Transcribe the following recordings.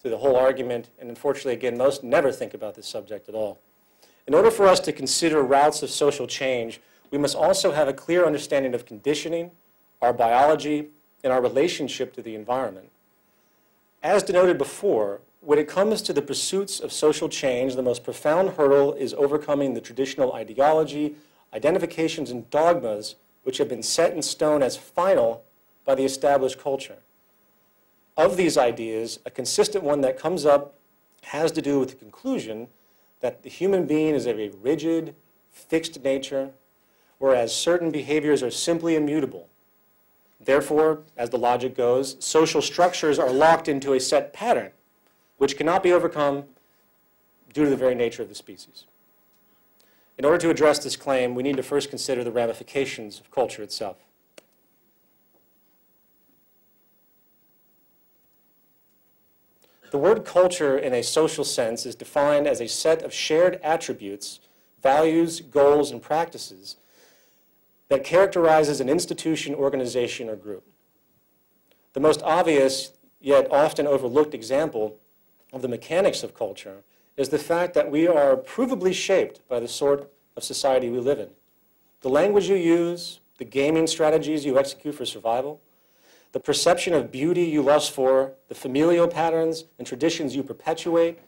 through the whole argument, and unfortunately, again, most never think about this subject at all. In order for us to consider routes of social change, we must also have a clear understanding of conditioning, our biology, and our relationship to the environment. As denoted before, when it comes to the pursuits of social change, the most profound hurdle is overcoming the traditional ideology, identifications, and dogmas which have been set in stone as final by the established culture. Of these ideas, a consistent one that comes up has to do with the conclusion that the human being is of a rigid, fixed nature, whereas certain behaviors are simply immutable. Therefore, as the logic goes, social structures are locked into a set pattern, which cannot be overcome due to the very nature of the species. In order to address this claim, we need to first consider the ramifications of culture itself. The word culture in a social sense is defined as a set of shared attributes, values, goals, and practices that characterizes an institution, organization, or group. The most obvious, yet often overlooked example of the mechanics of culture is the fact that we are provably shaped by the sort of society we live in. The language you use, the gaming strategies you execute for survival, the perception of beauty you lust for, the familial patterns and traditions you perpetuate,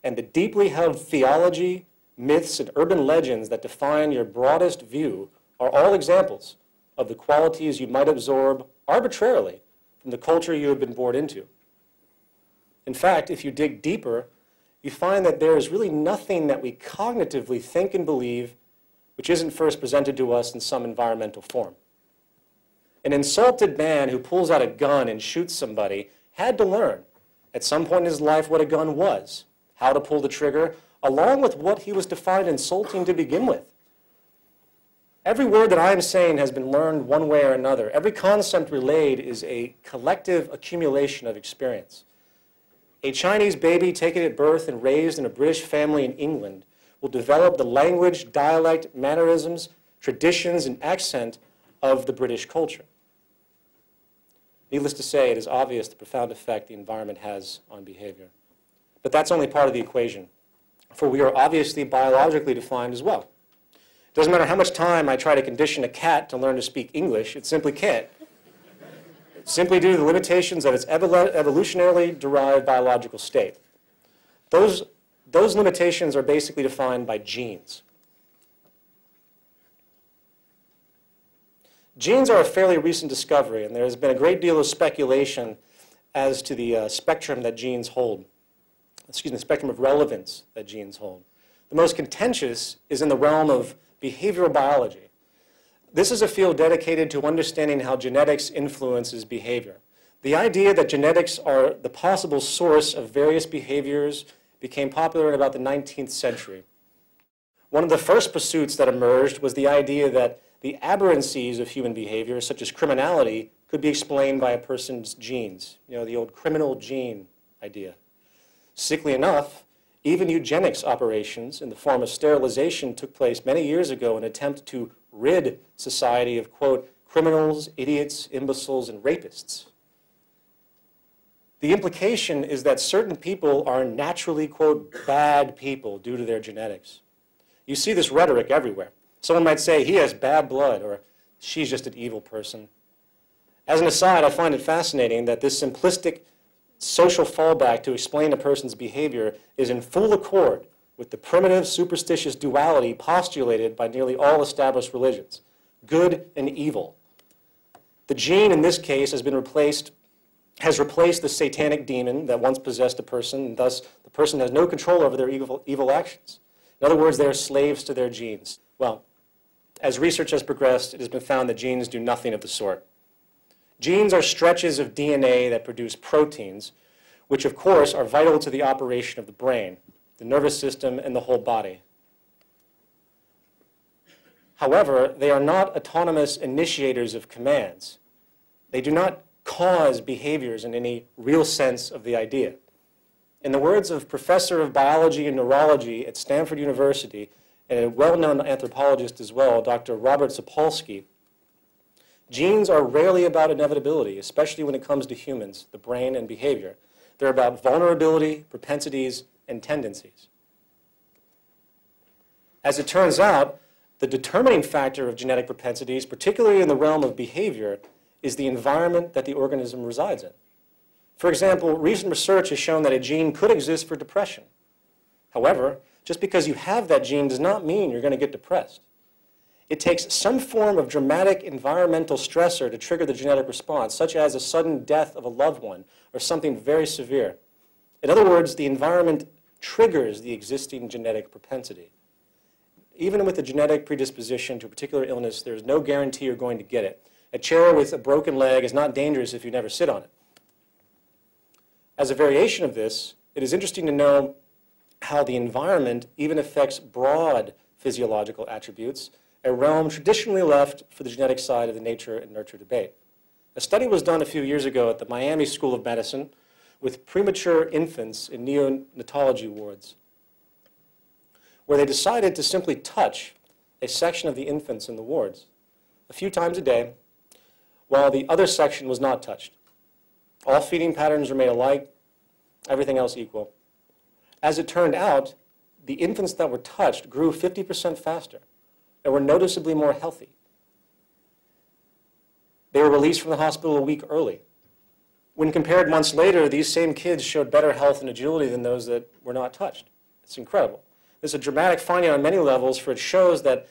and the deeply held theology, myths, and urban legends that define your broadest view are all examples of the qualities you might absorb arbitrarily from the culture you have been born into. In fact, if you dig deeper, you find that there is really nothing that we cognitively think and believe which isn't first presented to us in some environmental form. An insulted man who pulls out a gun and shoots somebody had to learn at some point in his life what a gun was, how to pull the trigger, along with what he was to find insulting to begin with. Every word that I am saying has been learned one way or another. Every concept relayed is a collective accumulation of experience. A Chinese baby taken at birth and raised in a British family in England will develop the language, dialect, mannerisms, traditions, and accent of the British culture. Needless to say, it is obvious the profound effect the environment has on behavior. But that's only part of the equation, for we are obviously biologically defined as well. It doesn't matter how much time I try to condition a cat to learn to speak English, it simply can't. Simply due to the limitations of its evolutionarily derived biological state. Those limitations are basically defined by genes. Genes are a fairly recent discovery, and there has been a great deal of speculation as to the spectrum that genes hold. Spectrum of relevance that genes hold. The most contentious is in the realm of behavioral biology. This is a field dedicated to understanding how genetics influences behavior. The idea that genetics are the possible source of various behaviors became popular in about the 19th century. One of the first pursuits that emerged was the idea that the aberrancies of human behavior, such as criminality, could be explained by a person's genes. You know, the old criminal gene idea. Sickly enough, even eugenics operations in the form of sterilization took place many years ago in an attempt to rid society of, quote, criminals, idiots, imbeciles, and rapists. The implication is that certain people are naturally, quote, bad people due to their genetics. You see this rhetoric everywhere. Someone might say, he has bad blood, or she's just an evil person. As an aside, I find it fascinating that this simplistic social fallback to explain a person's behavior is in full accord with the primitive superstitious duality postulated by nearly all established religions, good and evil. The gene in this case has replaced the satanic demon that once possessed a person, and thus the person has no control over their evil actions. In other words, they are slaves to their genes. Well, as research has progressed, it has been found that genes do nothing of the sort. Genes are stretches of DNA that produce proteins, which of course are vital to the operation of the brain, the nervous system, and the whole body. However, they are not autonomous initiators of commands. They do not cause behaviors in any real sense of the idea. In the words of Professor of Biology and Neurology at Stanford University, and a well-known anthropologist as well, Dr. Robert Sapolsky, genes are rarely about inevitability, especially when it comes to humans, the brain, and behavior. They're about vulnerability, propensities, and tendencies. As it turns out, the determining factor of genetic propensities, particularly in the realm of behavior, is the environment that the organism resides in. For example, recent research has shown that a gene could exist for depression. However, just because you have that gene does not mean you're going to get depressed. It takes some form of dramatic environmental stressor to trigger the genetic response, such as a sudden death of a loved one or something very severe. In other words, the environment triggers the existing genetic propensity. Even with a genetic predisposition to a particular illness, there's no guarantee you're going to get it. A chair with a broken leg is not dangerous if you never sit on it. As a variation of this, it is interesting to know how the environment even affects broad physiological attributes, a realm traditionally left for the genetic side of the nature and nurture debate. A study was done a few years ago at the Miami School of Medicine with premature infants in neonatology wards, where they decided to simply touch a section of the infants in the wards a few times a day, while the other section was not touched. All feeding patterns remained alike, everything else equal. As it turned out, the infants that were touched grew 50% faster and were noticeably more healthy. They were released from the hospital a week early. When compared months later, these same kids showed better health and agility than those that were not touched. It's incredible. This is a dramatic finding on many levels, for it shows that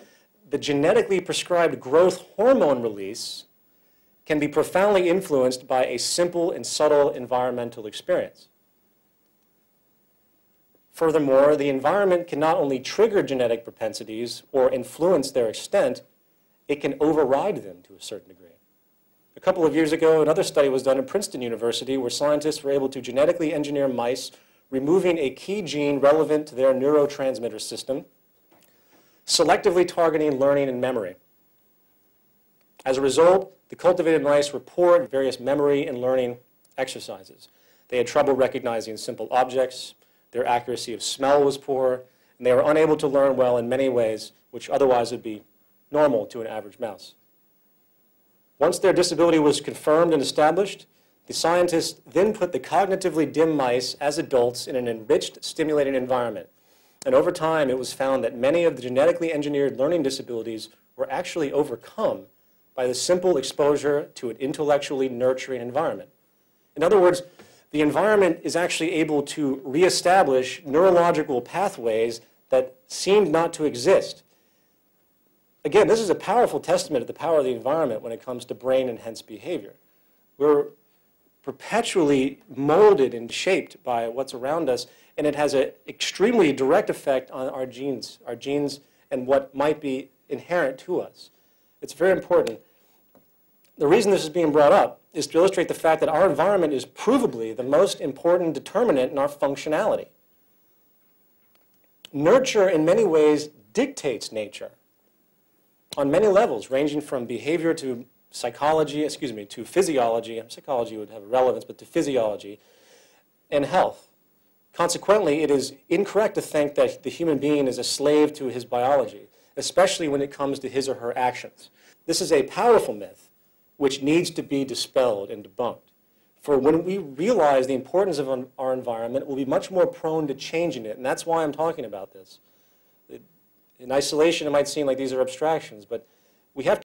the genetically prescribed growth hormone release can be profoundly influenced by a simple and subtle environmental experience. Furthermore, the environment can not only trigger genetic propensities or influence their extent, it can override them to a certain degree. A couple of years ago, another study was done at Princeton University where scientists were able to genetically engineer mice, removing a key gene relevant to their neurotransmitter system, selectively targeting learning and memory. As a result, the cultivated mice were poor at various memory and learning exercises. They had trouble recognizing simple objects, their accuracy of smell was poor, and they were unable to learn well in many ways which otherwise would be normal to an average mouse. Once their disability was confirmed and established, the scientists then put the cognitively dim mice as adults in an enriched, stimulating environment. And over time, it was found that many of the genetically engineered learning disabilities were actually overcome by the simple exposure to an intellectually nurturing environment. In other words, the environment is actually able to reestablish neurological pathways that seemed not to exist. Again, this is a powerful testament to the power of the environment when it comes to brain and hence behavior. We're perpetually molded and shaped by what's around us, and it has an extremely direct effect on our genes and what might be inherent to us. It's very important. The reason this is being brought up is to illustrate the fact that our environment is provably the most important determinant in our functionality. Nurture, in many ways, dictates nature on many levels, ranging from behavior to psychology, to physiology. Psychology would have relevance, but to physiology and health. Consequently, it is incorrect to think that the human being is a slave to his biology, especially when it comes to his or her actions. This is a powerful myth which needs to be dispelled and debunked. For when we realize the importance of our environment, we'll be much more prone to changing it, and that's why I'm talking about this. In isolation, it might seem like these are abstractions, but we have